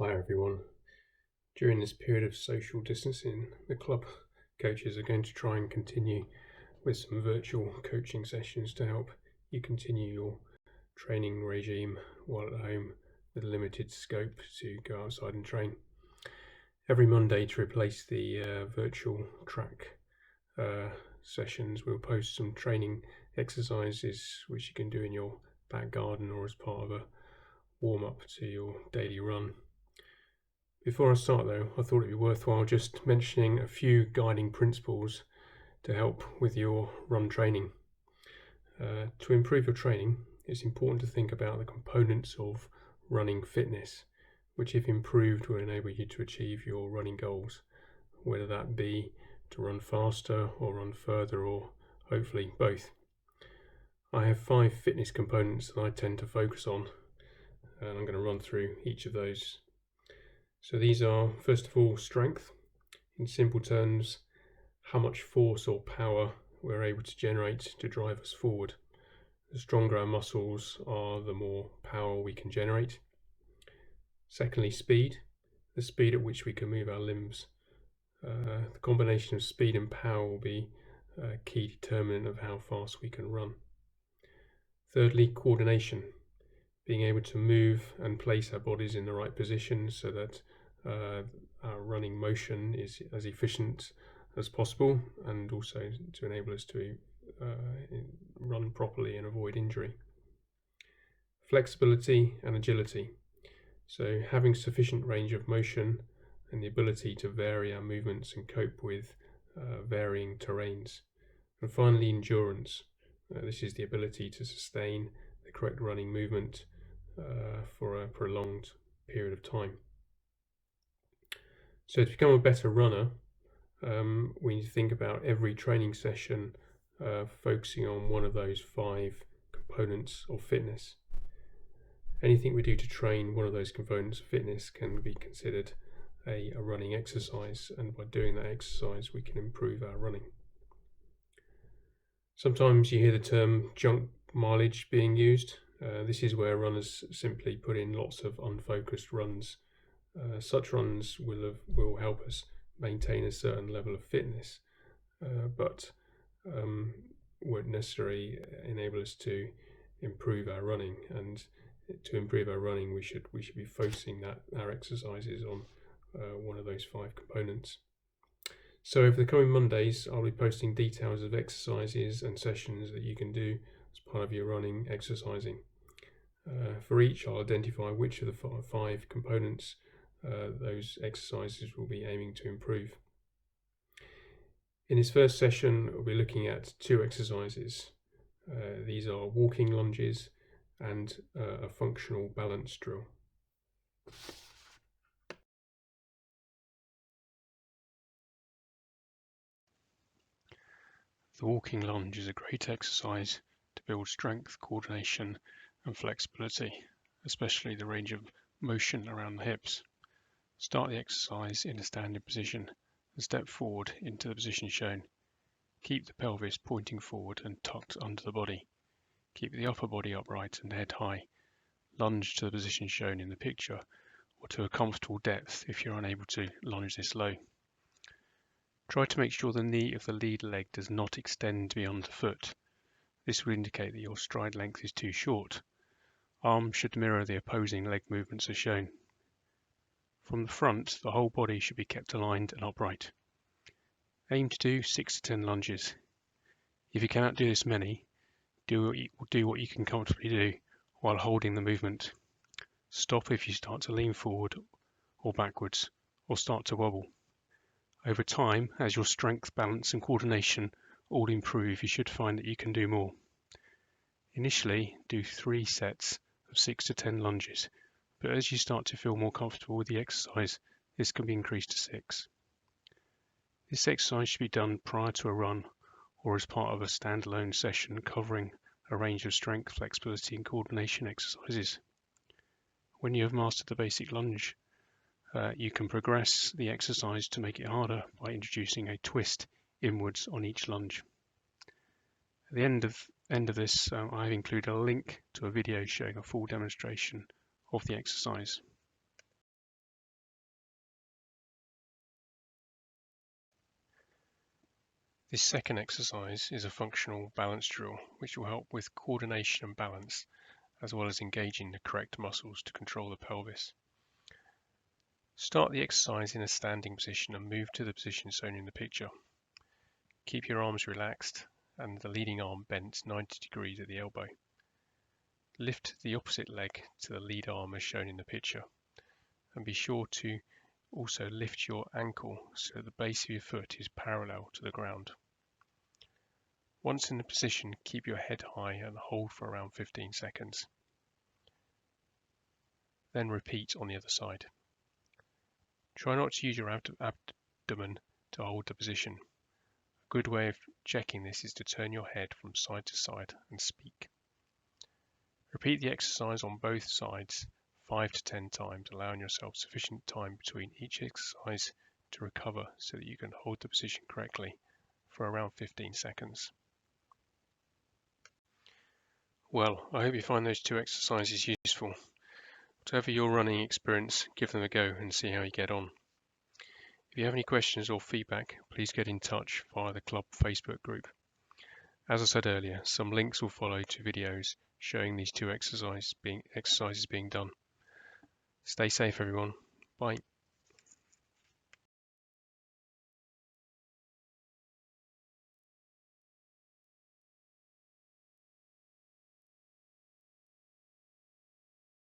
Hi everyone. During this period of social distancing, the club coaches are going to try and continue with some virtual coaching sessions to help you continue your training regime while at home with limited scope to go outside and train. Every Monday, to replace the virtual track sessions, we'll post some training exercises which you can do in your back garden or as part of a warm-up to your daily run. Before I start though, I thought it'd be worthwhile just mentioning a few guiding principles to help with your run training. To improve your training, it's important to think about the components of running fitness, which if improved will enable you to achieve your running goals, whether that be to run faster or run further or hopefully both. I have 5 fitness components that I tend to focus on, and I'm going to run through each of those. So these are, first of all, strength. In simple terms, how much force or power we're able to generate to drive us forward. The stronger our muscles are, the more power we can generate. Secondly, speed, the speed at which we can move our limbs. The combination of speed and power will be a key determinant of how fast we can run. Thirdly, coordination, being able to move and place our bodies in the right position so that our running motion is as efficient as possible, and also to enable us to run properly and avoid injury. Flexibility and agility, so having sufficient range of motion and the ability to vary our movements and cope with varying terrains. And finally, endurance. This is the ability to sustain the correct running movement for a prolonged period of time. So to become a better runner, we need to think about every training session focusing on one of those 5 components of fitness. Anything we do to train one of those components of fitness can be considered a running exercise, and by doing that exercise we can improve our running. Sometimes you hear the term junk mileage being used. This is where runners simply put in lots of unfocused runs. Such runs will help us maintain a certain level of fitness, but won't necessarily enable us to improve our running. And to improve our running, we should be focusing our exercises on one of those 5 components. So over the coming Mondays, I'll be posting details of exercises and sessions that you can do as part of your running exercising. For each, I'll identify which of the 5 components those exercises will be aiming to improve. In this first session, we'll be looking at 2 exercises. These are walking lunges and a functional balance drill. The walking lunge is a great exercise to build strength, coordination and flexibility, especially the range of motion around the hips. Start the exercise in a standing position and step forward into the position shown. Keep the pelvis pointing forward and tucked under the body. Keep the upper body upright and head high. Lunge to the position shown in the picture or to a comfortable depth if you're unable to lunge this low. Try to make sure the knee of the lead leg does not extend beyond the foot. This will indicate that your stride length is too short. Arms should mirror the opposing leg movements as shown. From the front, the whole body should be kept aligned and upright. Aim to do 6 to 10 lunges. If you cannot do this many, do what you can comfortably do while holding the movement. Stop if you start to lean forward or backwards, or start to wobble. Over time, as your strength, balance and coordination all improve, you should find that you can do more. Initially, do 3 sets of 6 to 10 lunges, but as you start to feel more comfortable with the exercise, this can be increased to 6. This exercise should be done prior to a run or as part of a standalone session covering a range of strength, flexibility and coordination exercises. When you have mastered the basic lunge, you can progress the exercise to make it harder by introducing a twist inwards on each lunge. At the end of this, I've included a link to a video showing a full demonstration of the exercise. This second exercise is a functional balance drill, which will help with coordination and balance, as well as engaging the correct muscles to control the pelvis. Start the exercise in a standing position and move to the position shown in the picture. Keep your arms relaxed and the leading arm bent 90 degrees at the elbow. Lift the opposite leg to the lead arm as shown in the picture, and be sure to also lift your ankle so the base of your foot is parallel to the ground. Once in the position, keep your head high and hold for around 15 seconds. Then repeat on the other side. Try not to use your abdomen to hold the position. A good way of checking this is to turn your head from side to side and speak. Repeat the exercise on both sides 5 to 10 times, allowing yourself sufficient time between each exercise to recover so that you can hold the position correctly for around 15 seconds. Well, I hope you find those 2 exercises useful. Whatever your running experience, give them a go and see how you get on. If you have any questions or feedback, please get in touch via the club Facebook group. As I said earlier, some links will follow to videos showing these 2 exercises being done. Stay safe, everyone. Bye.